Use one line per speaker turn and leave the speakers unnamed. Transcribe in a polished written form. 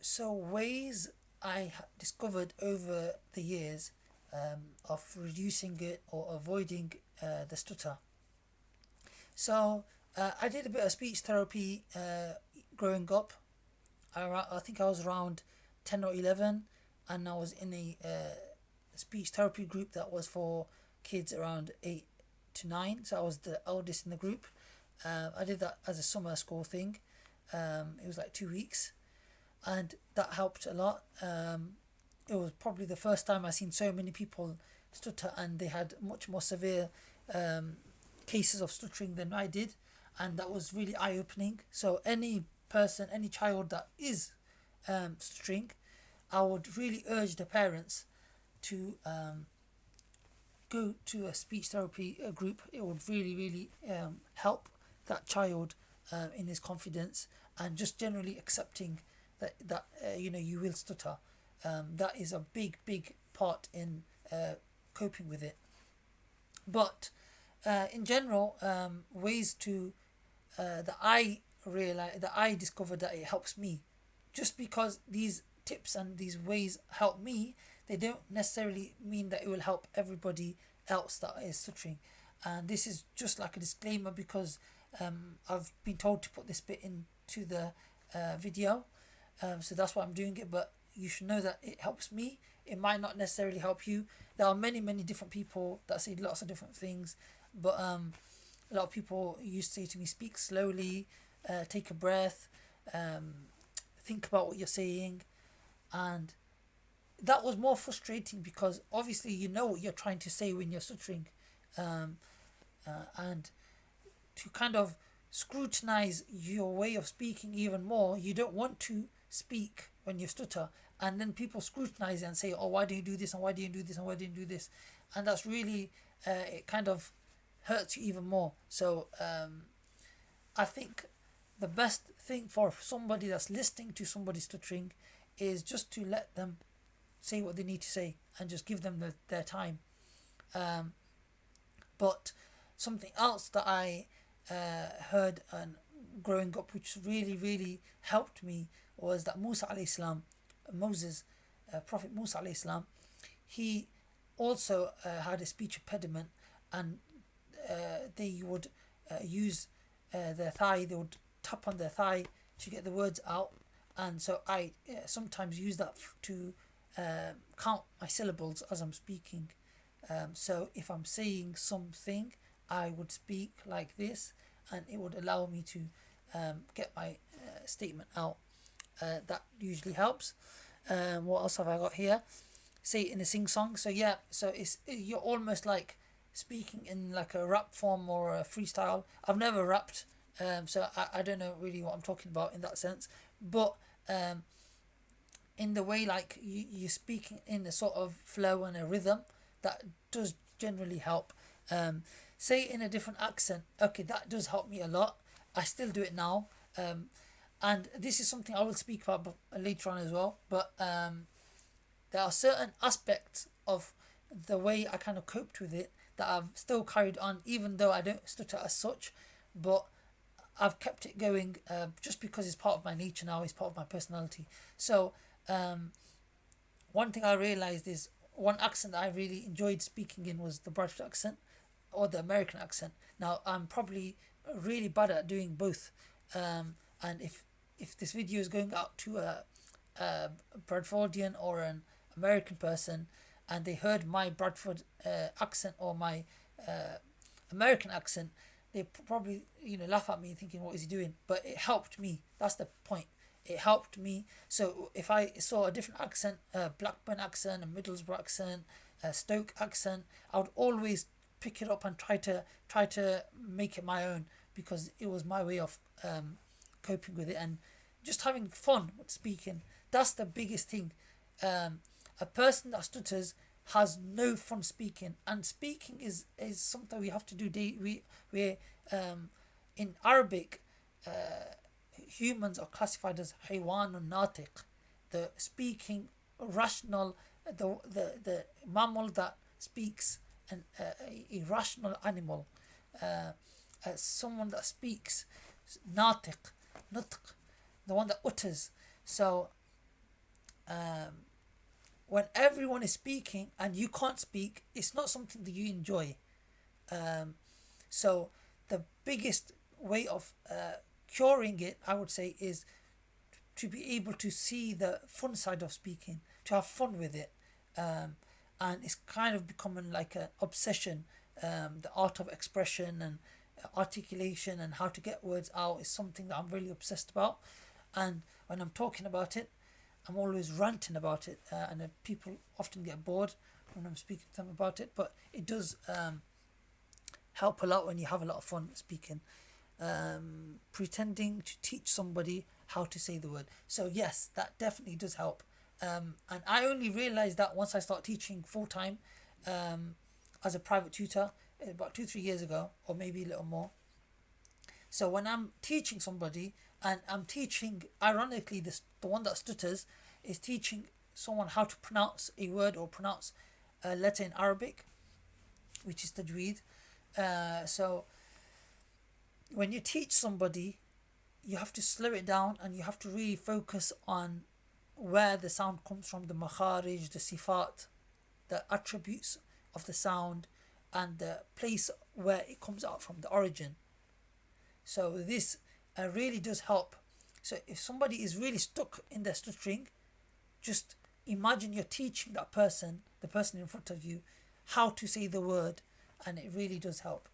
So ways discovered over the years of reducing it or avoiding the stutter. So I did a bit of speech therapy growing up. I think I was around 10 or 11, and I was in a speech therapy group that was for kids around 8 to 9. So I was the eldest in the group. I did that as a summer school thing. It was like 2 weeks, and that helped a lot. It was probably the first time I seen so many people stutter, and they had much more severe um, cases of stuttering than I did, and that was really eye opening. So any person, any child that is stuttering, I would really urge the parents to go to a speech therapy group. It would really, really help that child in his confidence, and just generally accepting that you will stutter. That is a big part in coping with it. But in general, ways to that I discovered that it helps me. Just because these tips and these ways help me, they don't necessarily mean that it will help everybody else that is stuttering. And this is just like a disclaimer, because I've been told to put this bit into the video, so that's why I'm doing it. But you should know that it helps me. It might not necessarily help you. There are many different people that say lots of different things, but a lot of people used to say to me, speak slowly, take a breath, think about what you're saying. And that was more frustrating, because obviously you know what you're trying to say when you're stuttering. um, and to kind of scrutinize your way of speaking even more, you don't want to speak when you stutter, and then people scrutinize it and say, oh, why do you do this, and why do you do this, and why do you do this? And that's really it kind of hurts you even more. So I think the best thing for somebody that's listening to somebody stuttering is just to let them say what they need to say, and just give them their time. Um, but something else that I heard and growing up, which really helped me, was that Musa alayhi salam, Moses, Prophet Musa alayhi salam, he also had a speech impediment, and they would use their thigh. They would tap on their thigh to get the words out, and so I sometimes use that to count my syllables as I'm speaking. So if I'm saying something, I would speak like this, and it would allow me to get my statement out. That usually helps. What else have I got here? Say it in a sing song. So yeah, so you're almost like speaking in like a rap form or a freestyle. I've never rapped, so I don't know really what I'm talking about in that sense. But in the way like you're speaking in a sort of flow and a rhythm, that does generally help. Say it in a different accent. Okay, that does help me a lot. I still do it now. And this is something I will speak about later on as well. But there are certain aspects of the way I kind of coped with it that I've still carried on, even though I don't stutter as such. But I've kept it going just because it's part of my nature now, it's part of my personality. So, one thing I realized is one accent that I really enjoyed speaking in was the British accent or the American accent. Now, I'm probably really bad at doing both. And if this video is going out to a Bradfordian or an American person, and they heard my Bradford accent or my American accent, they probably laugh at me thinking, what is he doing? But it helped me. That's the point. It helped me. So if I saw a different accent, a Blackburn accent, a Middlesbrough accent, a Stoke accent, I would always pick it up and try to make it my own, because it was my way of coping with it and just having fun with speaking. That's the biggest thing. A person that stutters has no fun speaking, and speaking is something we have to do. We in Arabic, humans are classified as haywan and natiq, the speaking rational, the mammal that speaks, an irrational animal, someone that speaks, natiq, nutq, the one that utters. So when everyone is speaking and you can't speak, it's not something that you enjoy. So the biggest way of curing it, I would say, is to be able to see the fun side of speaking, to have fun with it. And it's kind of becoming like an obsession. The art of expression and articulation and how to get words out is something that I'm really obsessed about. And when I'm talking about it, I'm always ranting about it, and people often get bored when I'm speaking to them about it. But it does help a lot when you have a lot of fun speaking. Pretending to teach somebody how to say the word. So yes, that definitely does help. And I only realized that once I start teaching full time, as a private tutor about 2-3 years ago, or maybe a little more. So when I'm teaching somebody, and I'm teaching, ironically, the one that stutters is teaching someone how to pronounce a word or pronounce a letter in Arabic, which is tajweed. So when you teach somebody, you have to slow it down and you have to really focus on where the sound comes from, the makharij, the sifat, the attributes of the sound, and the place where it comes out from, the origin. So this really does help. So if somebody is really stuck in their stuttering, just imagine you're teaching that person, the person in front of you, how to say the word, and it really does help.